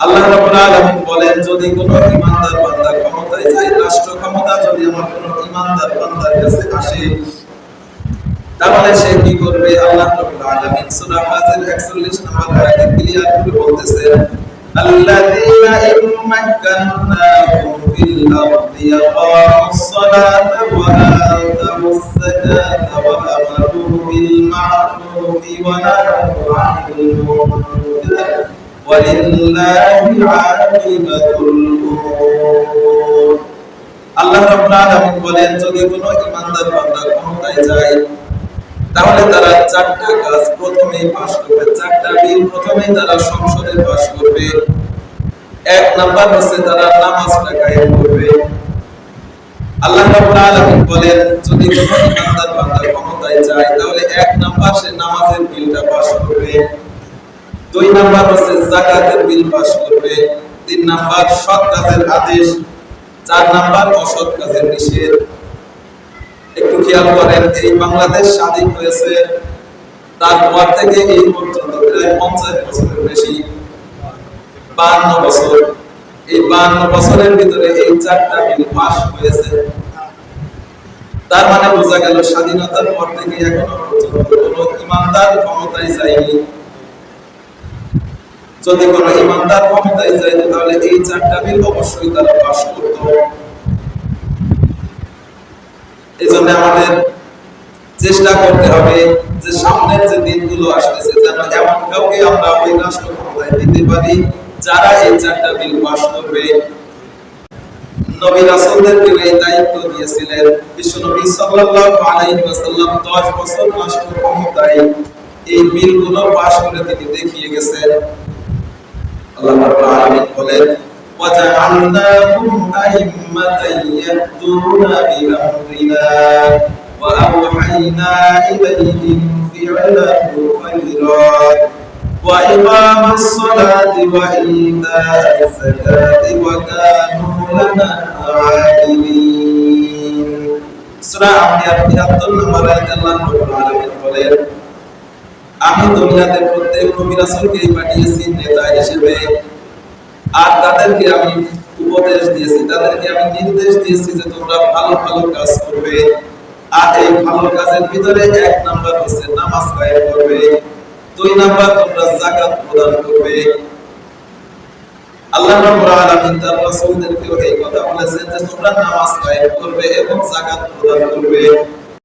আল্লাহ রাব্বুল আলামিন বলেন, যদি কোনো ঈমানদার বান্দা ক্ষমতায় যায়, রাষ্ট্র ক্ষমতা যদি আমার কোনো ঈমানদার বান্দার কাছে আসে, তাহলে সে কি করবে? আল্লাহ রাব্বুল আলামিন সূরা হাজর 41 নম্বর আয়াতে ক্লিয়ার করে বলতেছেন, আল্লাযীনা ইম্মাক্কানাহুম ফিল আরদি ইয়াকামুস সালাতা ওয়া আতাউস যাকাতা ওয়া আমারু বিল মা'রুফি ওয়া নাহাউ আনিল মুনকার ওয়া লিল্লাহি আকিবাতুল উমুর। আল্লাহ রাব্বুল আলামিন বলেন, যদি কোনো ঈমানদার বান্দা ক্ষমতায় যায়, তাহলে তারা চারটা কাজ প্রথমেই পাস করবে, চারটা বিল প্রথমেই তারা সংসদে পাস করবে। এক নাম্বার হচ্ছে তারা নামাজটা কায়েম করবে। আল্লাহ রাব্বুল আলামিন বলেন, যদি কোনো ঈমানদার বান্দা ক্ষমতায় যায়, তাহলে এক নাম্বার সে নামাজের বিলটা পাস করবে। দুই নাম্বার হচ্ছে যাকাতের বিল পাস করবে। তিন নাম্বার সৎ কাজের আদেশ। চার নাম্বার অসৎ কাজের নিষেধ। একটু খেয়াল করেন, এই বাংলাদেশ স্বাধীন হয়েছে তারপর থেকে এই পর্যন্ত প্রায় 50 বছরের বেশি, 52 বছর। এই 52 বছরের ভিতরে এই চারটা বিল পাস হয়েছে। তার মানে বোঝা গেল স্বাধীনতার পর থেকে এখনো পর্যন্ত কোনো ঈমানদার ক্ষমতায় যায়নি। যদি কোনো ঈমানদার ক্ষমতায় যায়, তাহলে এই চারটা বিল অবশ্যই তারা পাস করত। এজন্য আমাদের চেষ্টা করতে হবে যে সামনের যে দিনগুলো আসতেছে, যেন এমন কাউকে আমরা ওই রাষ্ট্র ক্ষমতায় দিতে পারি যারা এই চারটা বিল পাস করবে। নবী রাসূলদেরকে এই দায়িত্ব দিয়েছিলেন বিশ্বনবী সাল্লাল্লাহু আলাইহি ওয়াসাল্লাম। 10 বছর রাষ্ট্র ক্ষমতায় এই বিলগুলো পাস করে তিনি দেখিয়ে গেছেন। আল্লাহ রাব্বুল আলামিন বলেন, وَجَعَلْنَاهُمْ أَئِمَّةً يَهْدُونَ بِأَمْرِنَا وَأَوْحَيْنَا إِلَيْهِمْ فِعْلَ الْخَيْرَاتِ وَإِقَامَ الصَّلَاةِ وَإِيتَاءَ الزَّكَاةِ وَكَانُوا لَنَا عَابِدِينَ। সূরা আম্বিয়ার 73 নম্বর আয়াতে আল্লাহ রাব্বুল আলামিন বলেন, আমি দুনিয়াতে প্রত্যেক নবী রাসূলকেই পাঠিয়েছি নেতা হিসেবে, আর তাদেরকে আমি উপদেশ দিয়েছি, তাদেরকে আমি নির্দেশ দিয়েছি যে তোমরা ভালো ভালো কাজ করবে। আর এই ভালো কাজের ভিতরে এক নাম্বার হচ্ছে নামাজ কায়েম করবে। দুই নাম্বার তোমরা যাকাত প্রদান করবে। আল্লাহ রাব্বুল আলামিন তার রাসূলদেরকে এই কথা বলেছেন যে তোমরা নামাজ কায়েম করবে এবং যাকাত প্রদান করবে।